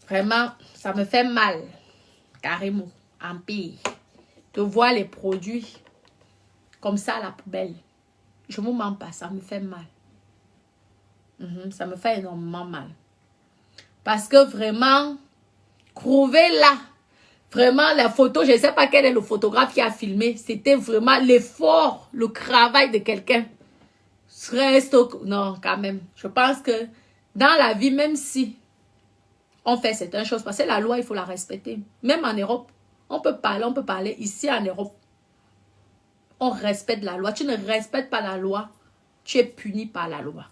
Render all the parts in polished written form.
Vraiment, ça me fait mal. Carrément, en pire. De voir les produits comme ça à la poubelle. Je ne vous mens pas, ça me fait mal. Ça me fait énormément mal. Parce que vraiment, trouver là, vraiment la photo, je ne sais pas quel est le photographe qui a filmé. C'était vraiment l'effort, le travail de quelqu'un. Non, quand même. Je pense que dans la vie, même si on fait certaines choses, parce que la loi, il faut la respecter. Même en Europe, on peut parler. Ici en Europe, on respecte la loi. Tu ne respectes pas la loi, tu es puni par la loi.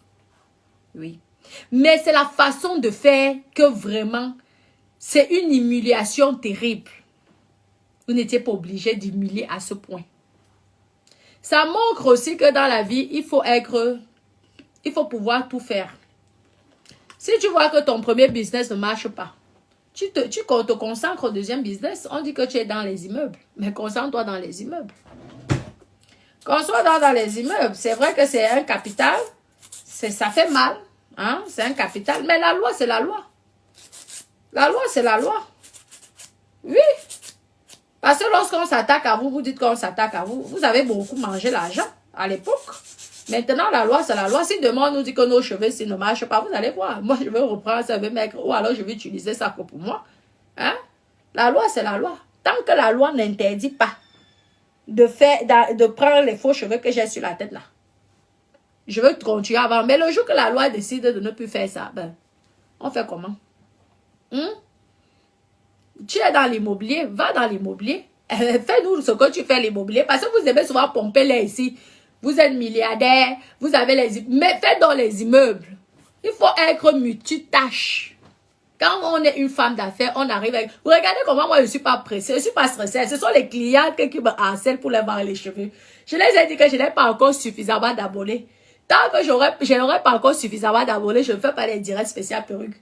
Oui. Mais c'est la façon de faire que vraiment, c'est une humiliation terrible. Vous n'étiez pas obligé d'humilier à ce point. Ça montre aussi que dans la vie, il faut pouvoir tout faire. Si tu vois que ton premier business ne marche pas, tu te concentres au deuxième business. On dit que tu es dans les immeubles, mais concentre-toi dans les immeubles. Concentre-toi dans les immeubles. C'est vrai que c'est un capital. Ça fait mal. Hein? C'est un capital. Mais la loi, c'est la loi. La loi, c'est la loi. Oui. Parce que lorsqu'on s'attaque à vous, vous dites qu'on s'attaque à vous. Vous avez beaucoup mangé l'argent à l'époque. Maintenant, la loi, c'est la loi. Si demain, on nous dit que nos cheveux, s'ils ne marchent pas, vous allez voir. Moi, je vais reprendre ça, je vais mettre, ou alors je vais utiliser ça pour moi. Hein? La loi, c'est la loi. Tant que la loi n'interdit pas de prendre les faux cheveux que j'ai sur la tête là, je veux continuer avant. Mais le jour que la loi décide de ne plus faire ça, ben, on fait comment? Tu es dans l'immobilier, va dans l'immobilier. Fais-nous ce que tu fais l'immobilier. Parce que vous aimez souvent pomper là ici. Vous êtes milliardaire, vous avez les... Mais faites dans les immeubles. Il faut être multitâche. Quand on est une femme d'affaires, on arrive avec... Vous regardez comment moi je ne suis pas pressée, je ne suis pas stressée. Ce sont les clients qui me harcèlent pour leur barrer les cheveux. Je les ai dit que je n'ai pas encore suffisamment d'abonnés. Tant que je n'aurai pas encore suffisamment d'abonnés, je ne fais pas les directs spéciaux perruques.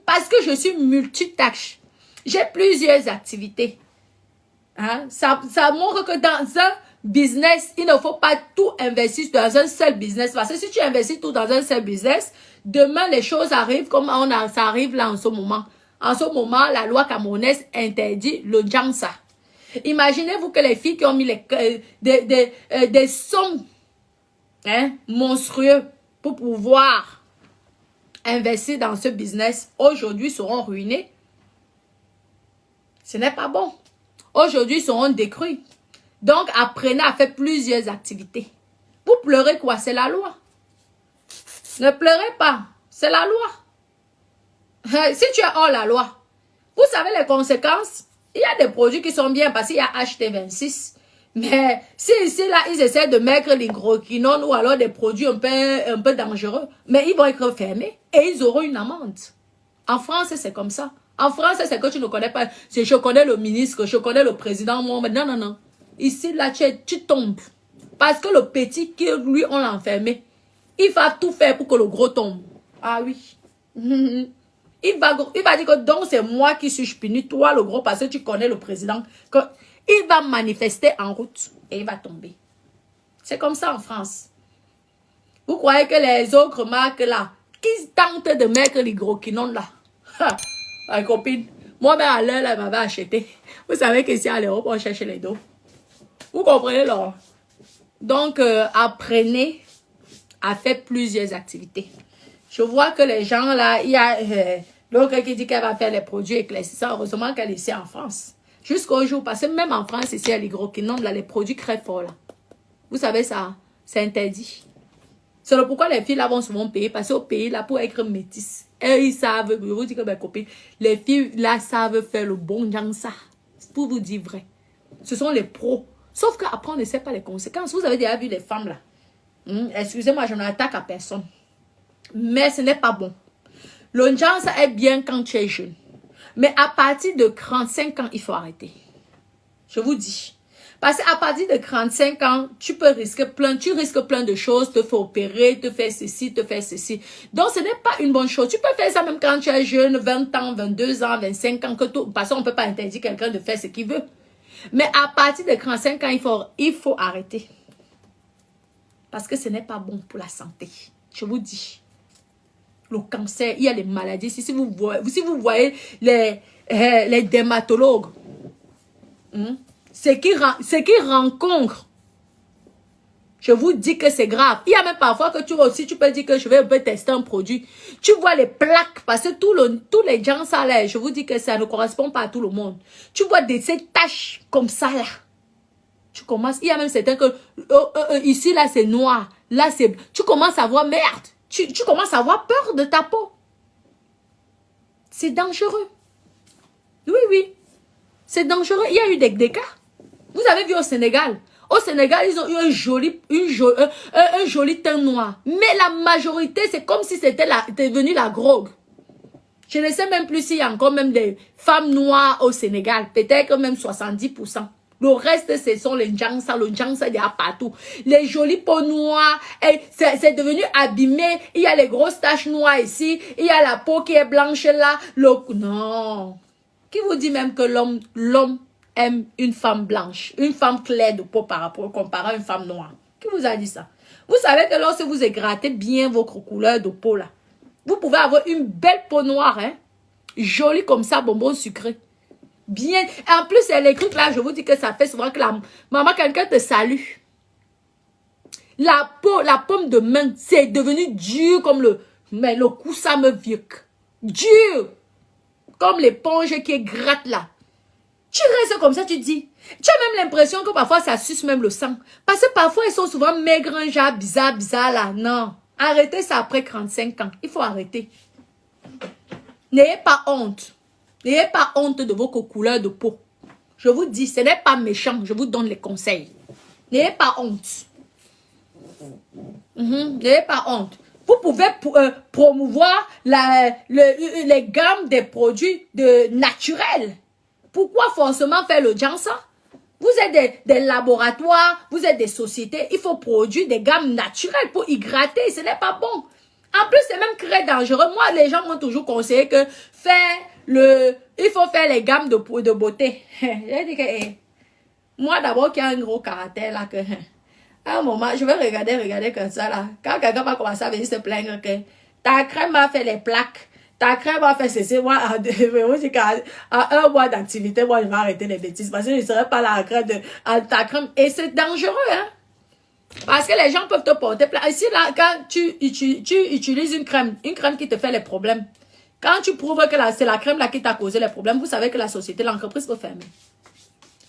Parce que je suis multitâche. J'ai plusieurs activités. Hein? Ça montre que dans un business, il ne faut pas tout investir dans un seul business. Parce que si tu investis tout dans un seul business, demain, les choses arrivent comme ça arrive là en ce moment. En ce moment, la loi camerounaise interdit le jansa. Imaginez-vous que les filles qui ont mis des sommes monstrueuses pour pouvoir investir dans ce business, aujourd'hui seront ruinées. Ce n'est pas bon. Aujourd'hui, ils seront détruits. Donc, apprenez à faire plusieurs activités. Vous pleurez quoi? C'est la loi. Ne pleurez pas. C'est la loi. Si tu es hors la loi, vous savez les conséquences? Il y a des produits qui sont bien parce qu'il y a HT26. Mais si ici, là, ils essaient de mettre l'hydroquinone ou alors des produits un peu dangereux, mais ils vont être fermés et ils auront une amende. En France, c'est comme ça. En France, c'est que tu ne connais pas. C'est je connais le ministre, je connais le président. Moi, mais non, non, non. Ici, là, tu tombes. Parce que le petit, qui lui, on l'a enfermé, il va tout faire pour que le gros tombe. Ah oui. Il va dire que donc c'est moi qui suis puni, toi le gros, parce que tu connais le président. Il va manifester en route et il va tomber. C'est comme ça en France. Vous croyez que les autres marques là, qui tentent de mettre l'hydroquinone là, ma copine, moi-même à l'heure, elle m'avait acheté. Vous savez qu'ici à l'Europe, on cherche les dos. Vous comprenez là? Donc, apprenez à faire plusieurs activités. Je vois que les gens là, il y a l'autre qui dit qu'elle va faire les produits éclaircissants. Heureusement qu'elle est ici en France. Jusqu'au jour, parce que même en France, ici, il y a l'hydroquinone, là, les produits très forts là. Vous savez ça, c'est interdit. C'est pourquoi les filles là vont souvent payer, parce qu'au pays là, pour être métis, ils savent, je vous dis que mes copines, les filles là savent faire le bon jansa. Pour vous dire vrai. Ce sont les pros. Sauf qu'après, on ne sait pas les conséquences. Vous avez déjà vu les femmes là. Excusez-moi, je n'attaque à personne. Mais ce n'est pas bon. Le jansa est bien quand tu es jeune. Mais à partir de 35 ans, il faut arrêter. Je vous dis. Parce qu'à partir de 35 ans, tu risques plein de choses, te faire opérer, te faire ceci, te faire ceci. Donc, ce n'est pas une bonne chose. Tu peux faire ça même quand tu es jeune, 20 ans, 22 ans, 25 ans, parce qu'on ne peut pas interdire quelqu'un de faire ce qu'il veut. Mais à partir de 35 ans, il faut arrêter. Parce que ce n'est pas bon pour la santé. Je vous dis. le cancer, il y a les maladies. Si vous voyez les dermatologues, ce qu'ils rencontrent, je vous dis que c'est grave. Il y a même parfois que tu peux dire que je vais un peu tester un produit. Tu vois les plaques, parce que tous les gens, ça là, je vous dis que ça ne correspond pas à tout le monde. Tu vois ces taches comme ça là. Tu commences, il y a même certains que, ici là c'est noir, là c'est, tu commences à voir merde. Tu commences à avoir peur de ta peau. C'est dangereux. Oui. C'est dangereux. Il y a eu des cas. Vous avez vu au Sénégal. Au Sénégal, ils ont eu un joli teint noir. Mais la majorité, c'est comme si c'était devenu la drogue. Je ne sais même plus s'il y a encore même des femmes noires au Sénégal. Peut-être même 70%. Le reste, ce sont les Njangsa. Le Njangsa, il y a partout. Les jolies peaux noires, c'est devenu abîmé. Il y a les grosses taches noires ici. Il y a la peau qui est blanche là. Non. Qui vous dit même que l'homme aime une femme blanche, une femme claire de peau comparé à une femme noire? Qui vous a dit ça? Vous savez que lorsque vous égratez bien votre couleur de peau là, vous pouvez avoir une belle peau noire, hein? Jolie comme ça, bonbon sucré. Bien. En plus, les trucs là, je vous dis que ça fait souvent que maman, quelqu'un te salue. La paume de main, c'est devenu dur comme mais le cou, ça me vieux. Dur. Comme l'éponge qui est gratte là. Tu restes comme ça, tu dis. Tu as même l'impression que parfois ça suce même le sang. Parce que parfois ils sont souvent maigres, un genre bizarre là. Non. Arrêtez ça après 35 ans. Il faut arrêter. N'ayez pas honte. N'ayez pas honte de vos couleurs de peau. Je vous dis, ce n'est pas méchant. Je vous donne les conseils. N'ayez pas honte. N'ayez pas honte. Vous pouvez promouvoir les gammes des produits naturels. Pourquoi forcément faire le Jansa? Vous êtes des laboratoires, vous êtes des sociétés. Il faut produire des gammes naturelles pour hydrater. Ce n'est pas bon. En plus, c'est même très dangereux. Moi, les gens m'ont toujours conseillé que il faut faire les gammes de beauté. J'ai dit que, moi d'abord qui a un gros caractère là, que, à un moment, je vais regarder comme ça là. Quand quelqu'un va commencer à venir se plaindre que ta crème va faire les plaques, ta crème va faire ceci, moi, à un mois d'activité, moi, je vais arrêter les bêtises parce que je ne serai pas la crème ta crème. Et c'est dangereux, hein. Parce que les gens peuvent te porter plainte. Ici, là, quand tu utilises une crème qui te fait les problèmes, quand tu prouves que c'est la crème là qui t'a causé les problèmes, vous savez que la société, l'entreprise peut fermer.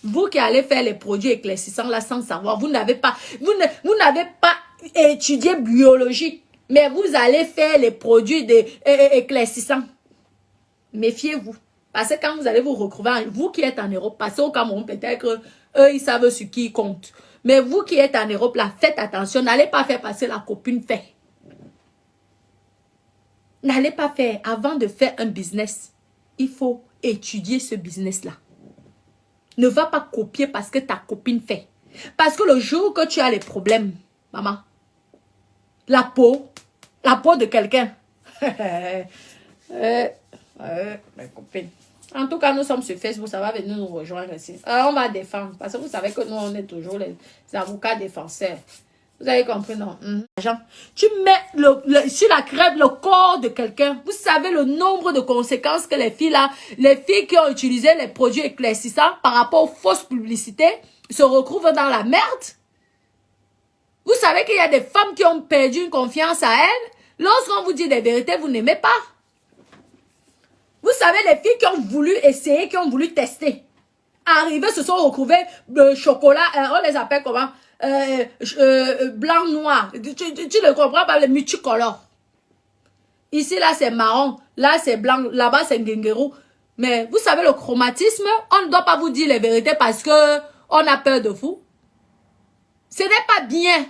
Vous qui allez faire les produits éclaircissants là sans savoir, vous n'avez pas étudié biologie, mais vous allez faire les produits éclaircissants. Méfiez-vous. Parce que quand vous allez vous retrouver, vous qui êtes en Europe, passez au Cameroun, peut-être eux, ils savent ce qui compte. Mais vous qui êtes en Europe, là, faites attention. N'allez pas faire passer la copine fait. N'allez pas faire. Avant de faire un business, il faut étudier ce business-là. Ne va pas copier parce que ta copine fait. Parce que le jour que tu as les problèmes, maman, la peau de quelqu'un. Ma copine. En tout cas, nous sommes sur Facebook, ça va venir nous rejoindre ici. Alors, on va défendre. Parce que vous savez que nous, on est toujours les avocats défenseurs. Vous avez compris, non? Tu mets sur la crème le corps de quelqu'un. Vous savez le nombre de conséquences que les filles qui ont utilisé les produits éclaircissants par rapport aux fausses publicités se retrouvent dans la merde. Vous savez qu'il y a des femmes qui ont perdu une confiance à elles. Lorsqu'on vous dit des vérités, vous n'aimez pas. Vous savez, les filles qui ont voulu essayer, qui ont voulu tester, arrivées, se sont retrouvées chocolat, on les appelle comment? Blanc, noir. Tu ne comprends pas, les multicolores. Ici, là, c'est marron. Là, c'est blanc. Là-bas, c'est nguenguerou. Mais vous savez, le chromatisme, on ne doit pas vous dire les vérités parce que on a peur de vous. Ce n'est pas bien.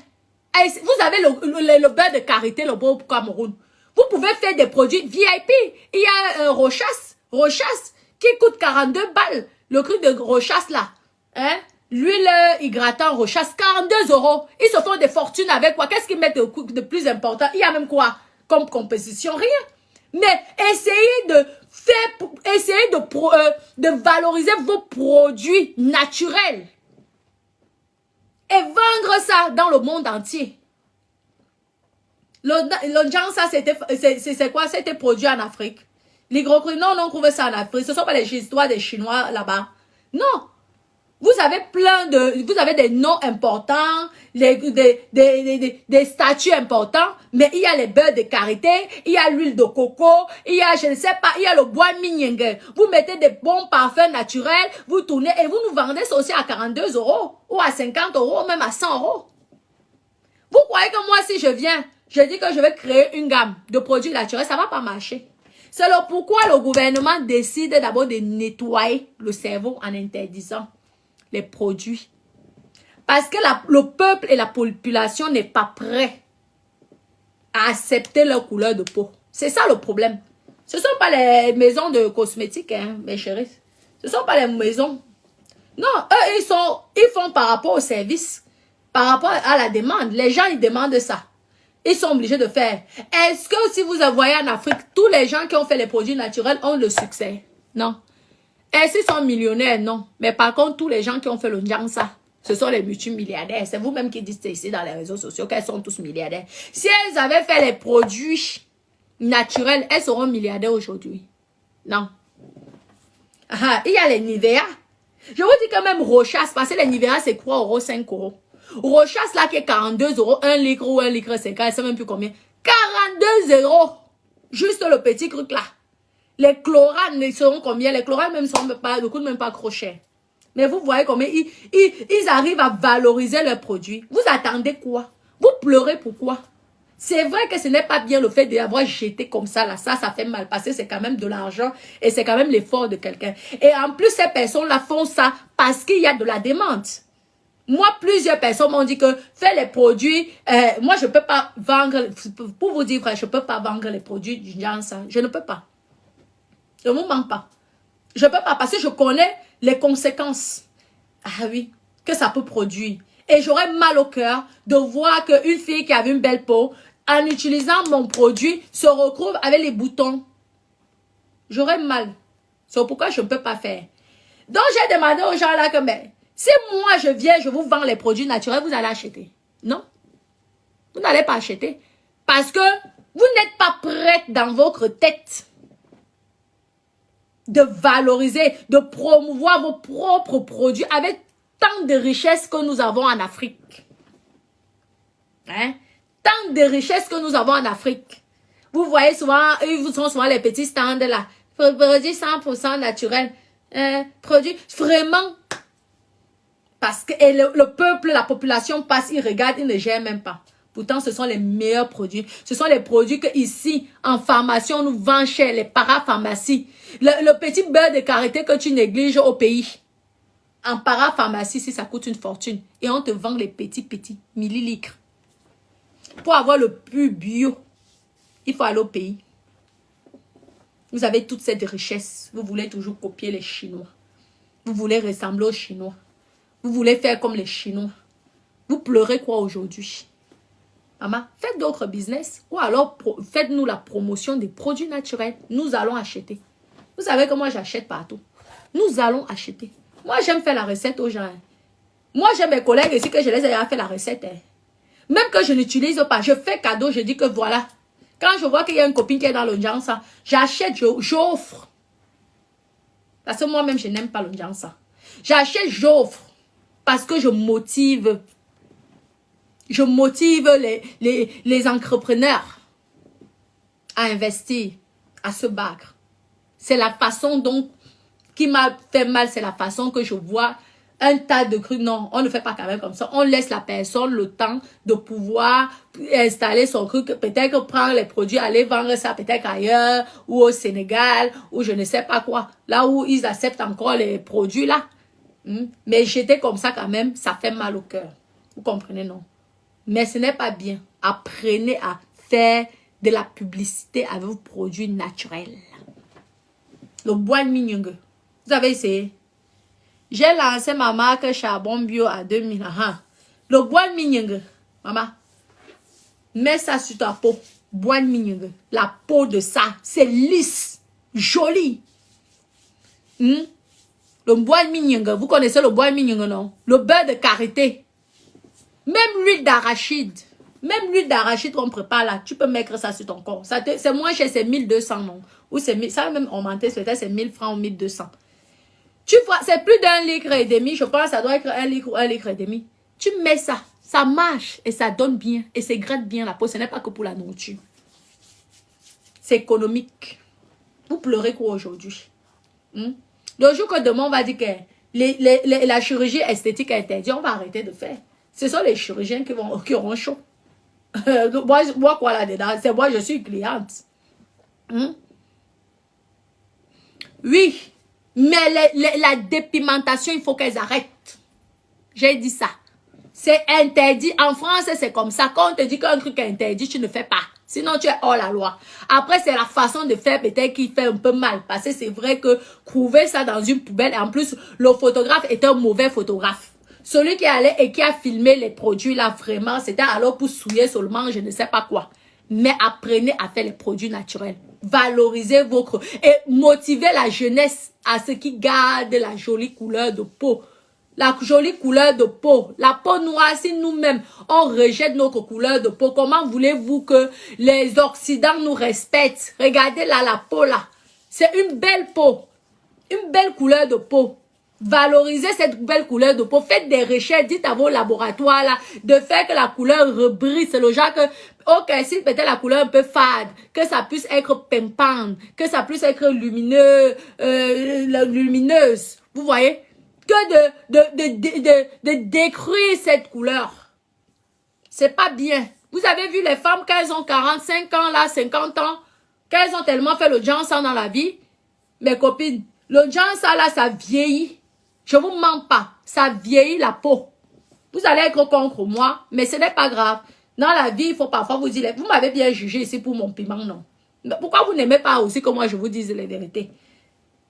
Vous avez le beurre de karité, le beurre au Cameroun. Vous pouvez faire des produits VIP. Il y a Rochasse qui coûte 42 balles. Le cru de Rochasse là. Hein? L'huile hydratant Rochasse, 42 €. Ils se font des fortunes avec quoi? Qu'est-ce qu'ils mettent de plus important? Il y a même quoi comme composition? Rien. Mais essayez de valoriser vos produits naturels. Et vendre ça dans le monde entier. L'Onjansa, c'est quoi? C'était produit en Afrique. L'hygrochloride, non, on trouve ça en Afrique. Ce ne sont pas les histoires des Chinois là-bas. Non. Vous avez vous avez des noms importants, des statuts importants, mais il y a les beurres de karité, il y a l'huile de coco, il y a, je ne sais pas, il y a le bois mignongue. Vous mettez des bons parfums naturels, vous tournez et vous nous vendez ça aussi à 42 € ou à 50 €, même à 100 €. Vous croyez que moi, si je viens, je dis que je vais créer une gamme de produits naturels, ça ne va pas marcher. C'est pourquoi le gouvernement décide d'abord de nettoyer le cerveau en interdisant les produits. Parce que le peuple et la population n'est pas prêt à accepter leur couleur de peau. C'est ça le problème. Ce ne sont pas les maisons de cosmétiques, hein, mes chéris. Ce ne sont pas les maisons. Non, eux, ils font par rapport au service, par rapport à la demande. Les gens, ils demandent ça. Ils sont obligés de faire. Est-ce que si vous voyez en Afrique, tous les gens qui ont fait les produits naturels ont le succès? Non. Est-ce qu'ils sont millionnaires? Non. Mais par contre, tous les gens qui ont fait le Njansa, ce sont les multimilliardaires. C'est vous-même qui dites ici dans les réseaux sociaux qu'elles sont tous milliardaires. Si elles avaient fait les produits naturels, elles seront milliardaires aujourd'hui. Non. Ah, il y a les Nivea. Je vous dis quand même Rochas, parce que les Nivea, c'est 3 €, 5 €. Rochas, là, qui est 42 €, 1 litre ou 1 litre 50, je ne sais même plus combien. 42 €. Juste le petit truc là. Les chloranes seront combien? Les chloranes même sont pas, le coût même pas trop cher. Mais vous voyez combien ils arrivent à valoriser leurs produits. Vous attendez quoi? Vous pleurez pourquoi? C'est vrai que ce n'est pas bien le fait d'avoir jeté comme ça là. Ça fait mal parce que c'est quand même de l'argent et c'est quand même l'effort de quelqu'un. Et en plus, ces personnes-là font ça parce qu'il y a de la demande. Moi, plusieurs personnes m'ont dit que faire les produits, moi, je ne peux pas vendre, pour vous dire vrai, je ne peux pas vendre les produits du Njansa. Je ne peux pas. Je ne vous manque pas. Je ne peux pas parce que je connais les conséquences. Ah oui, que ça peut produire. Et j'aurais mal au cœur de voir qu'une fille qui avait une belle peau, en utilisant mon produit, se retrouve avec les boutons. J'aurais mal. C'est pourquoi je ne peux pas faire. Donc, j'ai demandé aux gens là que, mais, si moi je viens, je vous vends les produits naturels, vous allez acheter. Non. Vous n'allez pas acheter. Parce que vous n'êtes pas prête dans votre tête de valoriser, de promouvoir vos propres produits avec tant de richesses que nous avons en Afrique. Hein? Tant de richesses que nous avons en Afrique. Vous voyez souvent, ils sont souvent les petits stands là. Produits 100% naturels. Produits vraiment. Parce que le peuple, la population passe, ils regardent, ils ne gèrent même pas. Pourtant, ce sont les meilleurs produits. Ce sont les produits que ici, en pharmacie, on nous vend cher, les parapharmacies. Le petit beurre de karité que tu négliges au pays. En parapharmacie, si ça coûte une fortune. Et on te vend les petits millilitres. Pour avoir le plus bio, il faut aller au pays. Vous avez toute cette richesse. Vous voulez toujours copier les Chinois. Vous voulez ressembler aux Chinois. Vous voulez faire comme les Chinois. Vous pleurez quoi aujourd'hui? Maman, faites d'autres business ou alors faites-nous la promotion des produits naturels. Nous allons acheter. Vous savez que moi, j'achète partout. Nous allons acheter. Moi, j'aime faire la recette aux gens. Moi, j'ai mes collègues ici que je les ai fait la recette. Même que je n'utilise pas, je fais cadeau, je dis que voilà. Quand je vois qu'il y a une copine qui est dans l'Onjansa, j'achète, j'offre. Parce que moi-même, je n'aime pas l'Onjansa. J'achète, j'offre. Parce que je motive. Je motive les entrepreneurs à investir, à se battre. C'est la façon donc qui m'a fait mal, c'est la façon que je vois un tas de trucs. Non, on ne fait pas quand même comme ça. On laisse la personne le temps de pouvoir installer son truc, peut-être prendre les produits, aller vendre ça peut-être ailleurs, ou au Sénégal, ou je ne sais pas quoi. Là où ils acceptent encore les produits là. Mais j'étais comme ça quand même, ça fait mal au cœur. Vous comprenez, non? Mais ce n'est pas bien. Apprenez à faire de la publicité avec vos produits naturels. Le bois mignon. Vous avez essayé? J'ai lancé ma marque Charbon Bio à 2000. Le bois mignon. Maman, mets ça sur ta peau. Bois mignon. La peau de ça, c'est lisse, joli. Le bois mignon. Vous connaissez le bois mignon, non? Le beurre de karité. Même l'huile d'arachide. Même l'huile d'arachide qu'on prépare là, tu peux mettre ça sur ton corps. C'est moins cher, c'est 1200, non? Ou c'est ça va même augmenter, peut-être c'est 1000 francs ou 1200. Tu vois, c'est plus d'1,5 litre. Je pense que ça doit être 1 litre ou 1,5 litre. Tu mets ça, ça marche et ça donne bien. Et ça gratte bien la peau. Ce n'est pas que pour la nourriture. C'est économique. Vous pleurez quoi aujourd'hui? Le jour que demain on va dire que la chirurgie esthétique est interdite, on va arrêter de faire. Ce sont les chirurgiens qui auront chaud. moi quoi là-dedans? C'est moi, je suis cliente. Oui, mais la dépimentation, il faut qu'elles arrêtent. J'ai dit ça. C'est interdit. En France, c'est comme ça. Quand on te dit qu'un truc est interdit, tu ne fais pas. Sinon, tu es hors la loi. Après, c'est la façon de faire peut-être qui fait un peu mal. Parce que c'est vrai que trouver ça dans une poubelle, et en plus, le photographe est un mauvais photographe. Celui qui allait et qui a filmé les produits là, vraiment, c'était alors pour souiller seulement, je ne sais pas quoi. Mais apprenez à faire les produits naturels. Valorisez votre... Et motivez la jeunesse à ce qui garde la jolie couleur de peau. La jolie couleur de peau. La peau noire, si nous-mêmes, on rejette notre couleur de peau, comment voulez-vous que les Occidentaux nous respectent? Regardez là, la peau là. C'est une belle peau. Une belle couleur de peau. Valorisez cette belle couleur de peau. Faites des recherches. Dites à vos laboratoires là de faire que la couleur rebrille. C'est le genre que, ok, si peut-être la couleur un peu fade, que ça puisse être pimpante, que ça puisse être lumineux, lumineuse. Vous voyez? Que de détruire cette couleur. C'est pas bien. Vous avez vu les femmes quand elles ont 45 ans, là, 50 ans, quand elles ont tellement fait le Jansa dans la vie, mes copines, le Jansa là, ça vieillit. Je vous mens pas. Ça vieillit la peau. Vous allez être contre moi, mais ce n'est pas grave. Dans la vie, il faut parfois vous dire, vous m'avez bien jugé ici pour mon piment, non? Mais pourquoi vous n'aimez pas aussi que moi je vous dise les vérités?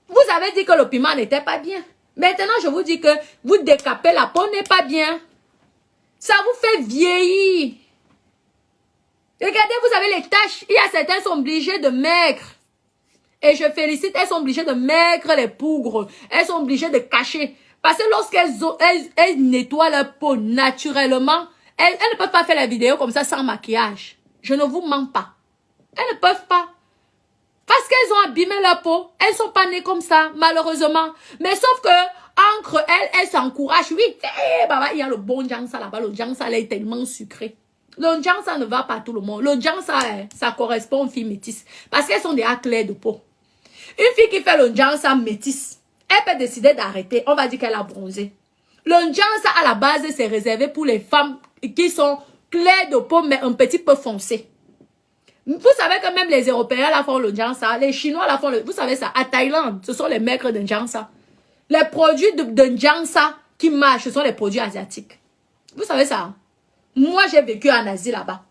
Vous avez dit que le piment n'était pas bien. Maintenant, je vous dis que vous décapez la peau n'est pas bien. Ça vous fait vieillir. Regardez, vous avez les taches. Il y a certains qui sont obligés de maigre. Et je félicite, elles sont obligées de maigre les pougres. Elles sont obligées de cacher. Parce que lorsqu'elles nettoient leur peau naturellement, elles ne peuvent pas faire la vidéo comme ça sans maquillage. Je ne vous mens pas. Elles ne peuvent pas. Parce qu'elles ont abîmé leur peau. Elles ne sont pas nées comme ça, malheureusement. Mais sauf que, entre elles s'encouragent. Oui, il y a le bon Jansa là-bas. Le Jansa là est tellement sucré. Le Jansa ne va pas à tout le monde. Le Jansa, ça correspond aux filles métisses. Parce qu'elles sont des claires de peau. Une fille qui fait le Jansa métisse, elle peut décider d'arrêter. On va dire qu'elle a bronzé. Le Jansa, à la base, c'est réservé pour les femmes qui sont claires de peau, mais un petit peu foncées. Vous savez que même les Européens là font le Jansa, les Chinois là font le... Vous savez ça, à Thaïlande, ce sont les maîtres de Jansa. Les produits de Jansa qui marchent, ce sont les produits asiatiques. Vous savez ça? Moi, j'ai vécu en Asie là-bas.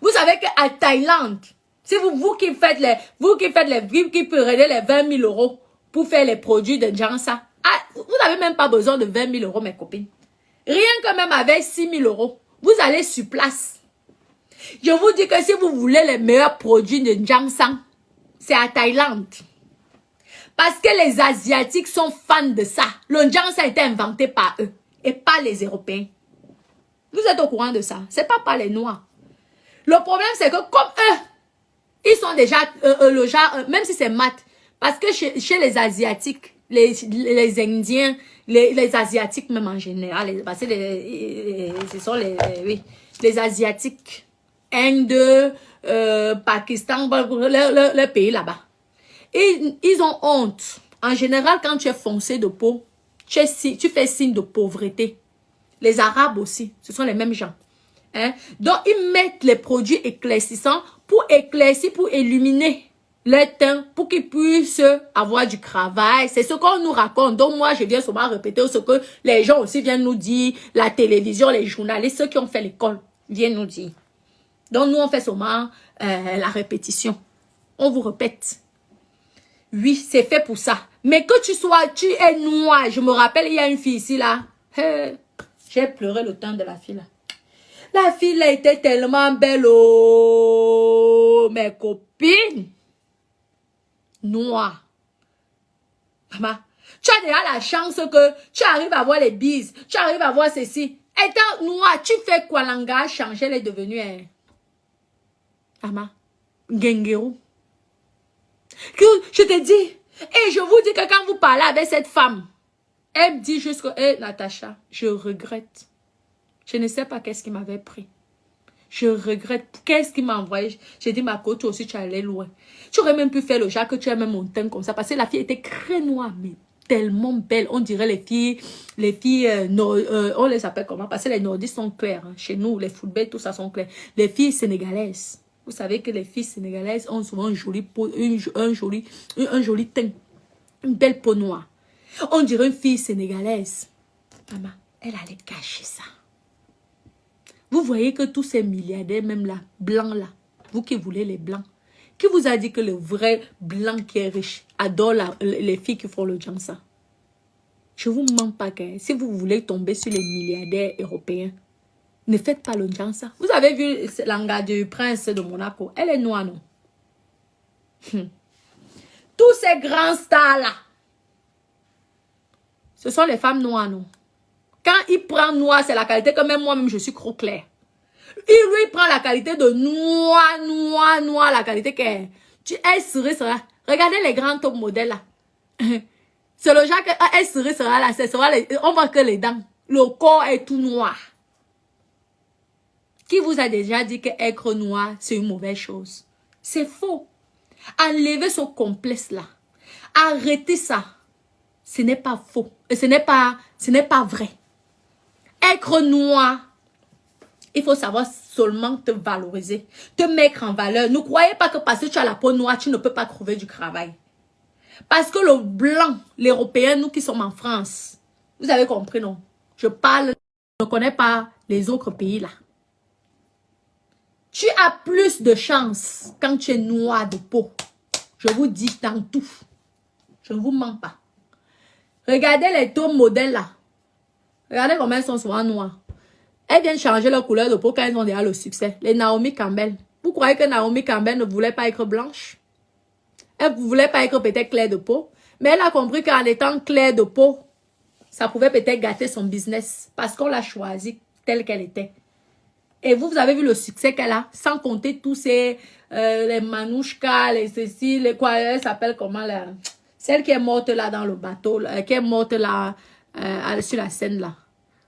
Vous savez qu'à Thaïlande, si vous qui prenez les 20 000 euros pour faire les produits de Jansa, vous n'avez même pas besoin de 20 000 euros, mes copines. Rien que même avec 6 000 euros, vous allez sur place. Je vous dis que si vous voulez les meilleurs produits de Jansa, c'est à Thaïlande. Parce que les Asiatiques sont fans de ça. Le Jansa a été inventé par eux et pas les Européens. Vous êtes au courant de ça. C'est pas par les Noirs. Le problème, c'est que comme eux, ils sont déjà le genre, même si c'est mat. Parce que chez les Asiatiques, les Indiens, les Asiatiques même en général, parce que ce sont les Asiatiques, Inde, Pakistan, le pays là-bas. Ils ont honte. En général, quand tu es foncé de peau, tu fais signe de pauvreté. Les Arabes aussi, ce sont les mêmes gens. Hein? Donc, ils mettent les produits éclaircissants pour éclaircir, pour illuminer leur teint, pour qu'ils puissent avoir du travail. C'est ce qu'on nous raconte. Donc, moi, je viens souvent répéter ce que les gens aussi viennent nous dire, la télévision, les journalistes, ceux qui ont fait l'école viennent nous dire. Donc, nous, on fait seulement la répétition. On vous répète. Oui, c'est fait pour ça. Mais que tu es noir. Je me rappelle, il y a une fille ici, là. J'ai pleuré le temps de la fille, là. La fille, là, était tellement belle, oh, mes copines. Noire. Maman, tu as déjà la chance que tu arrives à voir les bises. Tu arrives à voir ceci. Étant noir, tu fais quoi? Langage changé, elle est devenue un... Ama, Gengeru. Je te dis, et je vous dis que quand vous parlez avec cette femme, elle me dit juste que, Natacha, je regrette. Je ne sais pas qu'est-ce qui m'avait pris. Je regrette. Qu'est-ce qui m'a envoyé? J'ai dit, ma côte, toi aussi, tu allais loin. Tu aurais même pu faire le genre que tu as même mon teint comme ça. Parce que la fille était très noire, mais tellement belle. On dirait les filles, on les appelle comment? Parce que les nordistes sont clairs. Hein. Chez nous, les football, tout ça sont clairs. Les filles sénégalaises. Vous savez que les filles sénégalaises ont souvent une jolie peau, un joli teint. Une belle peau noire. On dirait une fille sénégalaise. Maman, elle allait cacher ça. Vous voyez que tous ces milliardaires, même là, blancs là, vous qui voulez les blancs, qui vous a dit que le vrai blanc qui est riche adore les filles qui font le jansa? Je vous mens pas que si vous voulez tomber sur les milliardaires européens, ne faites pas le jansa. Vous avez vu l'anga du prince de Monaco? Elle est noire, non? Tous ces grands stars là, ce sont les femmes noires, non? Quand il prend noir, c'est la qualité que même moi-même, je suis trop clair. Il prend la qualité de noir, la qualité qu'elle... Elle sera. Regardez les grands top modèles là. C'est le genre que elle sera là. On voit que les dents. Le corps est tout noir. Qui vous a déjà dit que être noir, c'est une mauvaise chose? C'est faux. Enlevez ce complexe là. Arrêtez ça. Ce n'est pas faux. Ce n'est pas vrai. Être noir, il faut savoir seulement te valoriser, te mettre en valeur. Ne croyez pas que parce que tu as la peau noire, tu ne peux pas trouver du travail. Parce que le blanc, l'Européen, nous qui sommes en France, vous avez compris, non? Je ne connais pas les autres pays là. Tu as plus de chance quand tu es noir de peau. Je vous dis dans tout. Je ne vous mens pas. Regardez les taux modèles là. Regardez comment elles sont souvent noires. Elles viennent changer leur couleur de peau quand elles ont déjà le succès. Les Naomi Campbell. Vous croyez que Naomi Campbell ne voulait pas être blanche? Elle ne voulait pas être peut-être claire de peau. Mais elle a compris qu'en étant claire de peau, ça pouvait peut-être gâter son business. Parce qu'on l'a choisie telle qu'elle était. Et vous avez vu le succès qu'elle a. Sans compter tous ces... les manouchkas, les ceci, les quoi, elle s'appelle comment là? Celle qui est morte là dans le bateau, qui est morte là sur la scène là.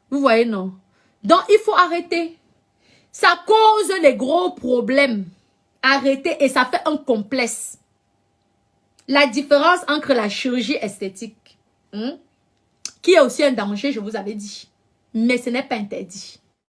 Vous voyez, non? Donc, il faut arrêter. Ça cause des gros problèmes. Arrêtez et ça fait un complexe. La différence entre la chirurgie esthétique, qui est aussi un danger, je vous avais dit. Mais ce n'est pas interdit.